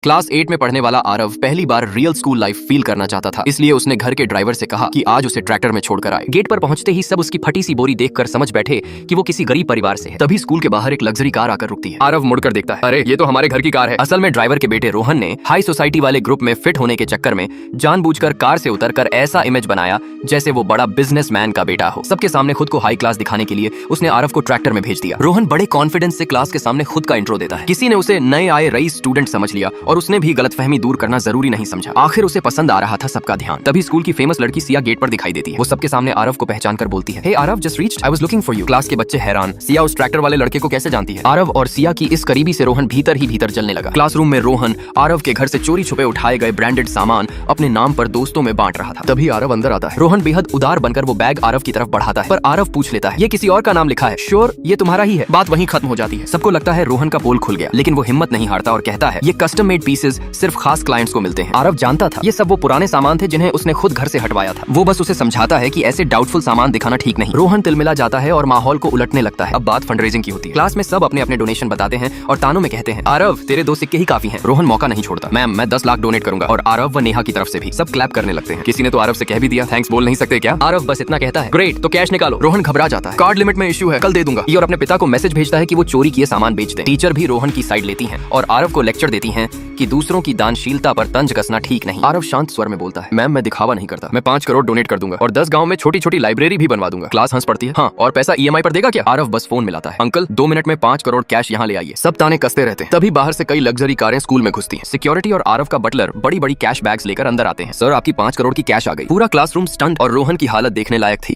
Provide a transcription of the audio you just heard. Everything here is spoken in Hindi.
क्लास 8 में पढ़ने वाला आरव पहली बार रियल स्कूल लाइफ फील करना चाहता था, इसलिए उसने घर के ड्राइवर से कहा कि आज उसे ट्रैक्टर में छोड़कर आए। गेट पर पहुंचते ही सब उसकी फटी सी बोरी देखकर समझ बैठे कि वो किसी गरीब परिवार से है। तभी स्कूल के बाहर एक लग्जरी कार आकर रुकती है। आरव मुड़कर देखता है, अरे ये तो हमारे घर की कार है। असल में ड्राइवर के बेटे रोहन ने हाई सोसाइटी वाले ग्रुप में फिट होने के चक्कर में जानबूझकर कार से उतरकर ऐसा इमेज बनाया जैसे वो बड़ा बिजनेसमैन का बेटा हो। सबके सामने खुद को हाई क्लास दिखाने के लिए उसने आरव को ट्रैक्टर में भेज दिया। रोहन बड़े कॉन्फिडेंस से क्लास के सामने खुद का इंट्रो देता है। किसी ने उसे नए आए रईस स्टूडेंट समझ लिया और उसने भी गलतफहमी दूर करना जरूरी नहीं समझा। आखिर उसे पसंद आ रहा था सबका ध्यान। तभी स्कूल की फेमस लड़की सिया गेट पर दिखाई देती है। वो सबके सामने आरव को पहचान कर बोलती है, hey Aarav, just reached, I was looking for you. Class के बच्चे हैरान, सिया उस ट्रैक्टर वाले लड़के को कैसे जानती है। आरव और सिया की इस करीबी से रोहन भीतर ही भीतर जलने लगा। क्लासरूम में रोहन आरव के घर से चोरी छुपे उठाए गए ब्रांडेड सामान अपने नाम पर दोस्तों में बांट रहा था। तभी आरव अंदर आता है। रोहन बेहद उदार बनकर वो बैग आरव की तरफ बढ़ाता है, पर आरव पूछ लेता है, ये किसी और का नाम लिखा है, श्योर ये तुम्हारा ही है। बात वहीं खत्म हो जाती है। सबको लगता है रोहन का पोल खुल गया, लेकिन वो हिम्मत नहीं हारता और कहता है, ये कस्टम मेड पीसेस सिर्फ खास क्लाइंट्स को मिलते हैं। आरव जानता था ये सब वो पुराने सामान थे जिन्हें उसने खुद घर से हटवाया था। वो बस उसे समझाता है कि ऐसे डाउटफुल सामान दिखाना ठीक नहीं। रोहन तिलमिला जाता है और माहौल को उलटने लगता है। अब बात फंडरेजिंग की होती है। क्लास में सब अपने अपने डोनेशन बताते हैं और तानों में कहते हैं, आरव तेरे 2 सिक्के ही काफी हैं। रोहन मौका नहीं छोड़ता, मैम मैं 10 लाख डोनेट करूंगा। और आरव व नेहा की तरफ से भी सब क्लैप करने लगते हैं। किसी ने तो आरव से कह भी दिया, थैंक्स बोल नहीं सकते क्या। आरव बस इतना कहता है, ग्रेट, तो कैश निकालो। रोहन घबरा जाता है, कार्ड लिमिट में इश्यू है, कल दे दूंगा। और अपने पिता को मैसेज भेजता है कि वो चोरी किए सामान बेच दें। टीचर भी रोहन की साइड लेती हैं और आरव को लेक्चर देती हैं कि दूसरों की दानशीलता पर तंज कसना ठीक नहीं। आरव शांत स्वर में बोलता है, मैम मैं दिखावा नहीं करता, मैं 5 करोड़ डोनेट कर दूंगा और 10 गांव में छोटी छोटी लाइब्रेरी भी बनवा दूंगा। क्लास हंस पड़ती है, हाँ और पैसा EMI पर देगा क्या। आरव बस फोन मिलाता है, अंकल 2 मिनट में 5 करोड़ कैश यहाँ ले आइए। सब ताने कसते रहते हैं। तभी बाहर से कई लग्जरी कारें स्कूल में घुसती हैं। सिक्योरिटी और आरव का बटलर बड़ी बड़ी कैश बैग्स लेकर अंदर आते हैं। सर आपकी 5 करोड़ की कैश आ गई। पूरा क्लासरूम स्टंट और रोहन की हालत देखने लायक थी।